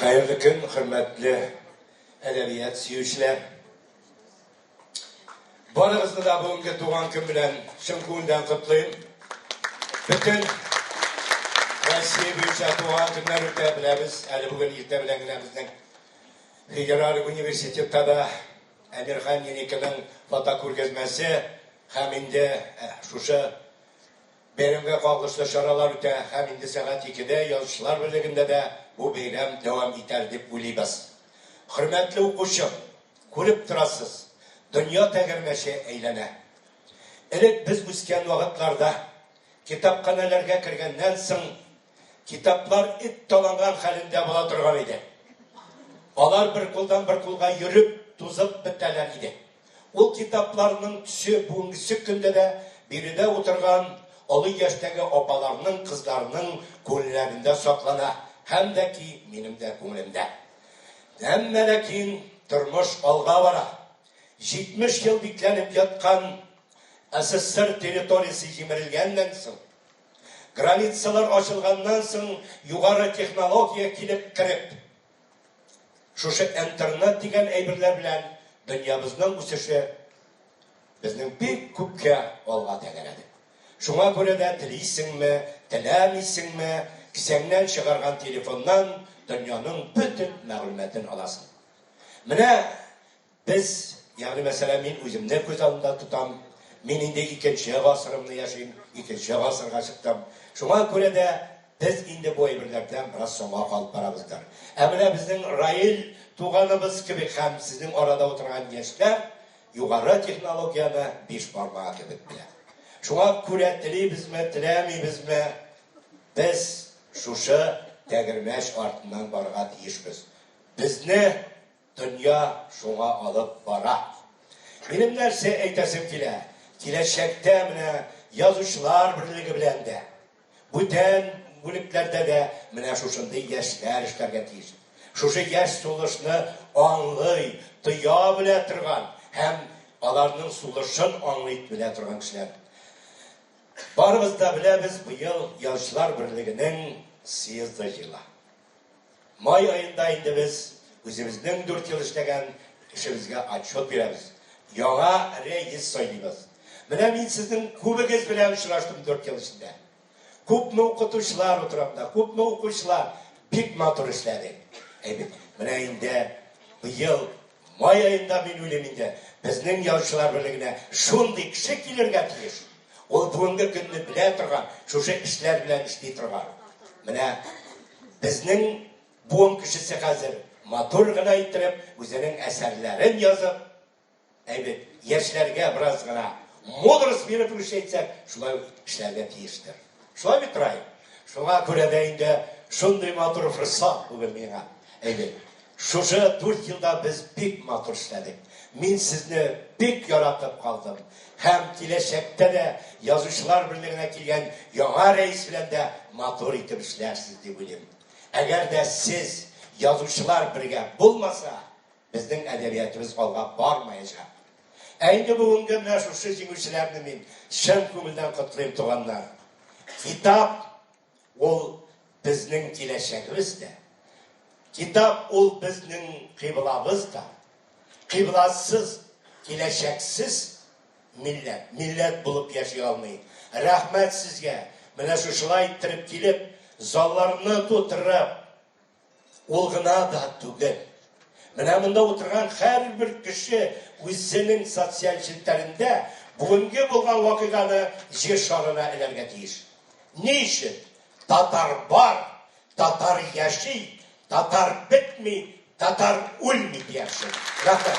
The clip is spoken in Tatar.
Hayırlı gün, hürmetli edebiyat suyucular. Barınızda da bugünkü doğan gün bilen şınkuğundan kutlayayım. Bütün Россия büyükçe doğan günler öte bilemiz. Yani bugün yıkta bilenlerimizden Federal Üniversitede de Emirhan Yenik'in foto ko'rgazmasi hem indi şuşa berimge kalkışlı şaralar öte hem indi saat 2'de Yazıcılar Birliği'nde de bu bayram devam eder deb o'ylaymiz. Hürmetli o'quvchim, ko'rib turasiz, dunyo tegirmashi aylana. İlk biz o'sgan vaqtlarda kitobxonalarga kirgandan so'ng kitoblar it to'langan holida bo'la turgan edi. Ular bir qo'ldan bir qo'lga yurib, to'zib bitalar edi. O kitoblarning tusi bugungi kunda da birida o'tirgan olu yoshdagi opalarning, qizlarining ko'ngillarida saqlana. Hem de ki benim de ko'nglimda. Hammadan keyin turmush olg'a bora. 70 yıl beklenip yatkan SSR territoriyasi yemirilgandan so'ng, granitsalar ochilgandan so'ng yuqori texnologiya kelib kirib, shusha internet degan aybirlar bilan dunyomizning o'sishi bizning pek ko'pga olg'a tegaradi. Shunga ko'ra da tilaysingmi, tilamaysingmi, kisangdan chiqargan telefondan dunyoning bütün ma'lumotini olasan. Mana biz, yani mesela men o'zimni ko'z oldimda tutam, men endi 2-asrimni yashayman, 2-asrga chiqdim. Shunga ko'ra da biz endi bu aybirlardan biroz so'ngga qolib boramizdir. Mana bizning Rail tug'animiz gibi ham sizning orada o'tirgan yoshlar yuqori texnologiyani 5 barmoq qilib biladi. Shunga ko'ra tilaymizmi, tilamaymizmi, biz şuşa tegirmash ortidan borga tiyishmiz. Bizni dunyo shunga olib bora. Benim narsa aytasim kelar. Kelajakda mana Yozuvchilar Birligi bilan da butun mulklarda da mana shunday yoshlar ishlarga tegish. Shusha yosh so'lishni anglay, tuyo bilan turgan, ham ularning so'lishini anglayib bilan turgan kishilar. Barımızda bilemiz bu yıl Yozuvchilar Birligining 8 yılı. May ayında indi biz o'zimizning 4 yıl ishlagan ishimizga отчет beramiz. Yangi reis saylaymiz. Mana men sizning ko'pingiz bilan uchrashdim 4 yil ichida. Ko'pni o'qituvchilar o'tiribdi, ko'pni o'quvchilar pek motor ishladi. Mana endi bu yil may ayında men o'ylayman, bizning Yozuvchilar Birligine shunday kishi kelirga tegish. O bugungi kunni bila turgan, shusha ishlar bilan ishlay turgan. Mana bizning bugun kishisi hozir motorgina aytirib, o'zining asarlarini yozib, yoshlarga birozgina modris berib aytsak, shulay ishlarga tegishdir. Shulay bitiraylik. Shunga ko'ra da endi shunday motor fursat bugun menga. Shusha 4 yilda biz pek motor ishladik. Men sizni pek yaratib qoldim. Hem kelajakda da Yozuvchilar Birligine kelgan yangi reis bilan da motor etib ishlarsiz deb o'ylayman. Agar da siz Yozuvchilar birga bo'lmasa, bizning adabiyotimiz olg'a bormayacak. Endi bugungi mana shu yozuvchilarni men chin ko'ngildan qutlayman tug'anlar. Kitob ol bizning kelajagimizda. Kitob ol bizning qiblamizda. Qiblasiz, kelajaksiz millet bulup yaşayolmayın. Rahmet sizge. Mana şu şulay ettirip kelib, zallarını to'tirib, olg'ina da tugil. Mana bunda o'tirgan har bir kishi o'zining sotsial shiltlarida bugungi bo'lgan voqeani yer sharina ilarga tegish. Ne işin? Tatar bar, Tatar yaşay, Tatar bitmi, Tatar o'lmaydi yaxshi. Rahmat.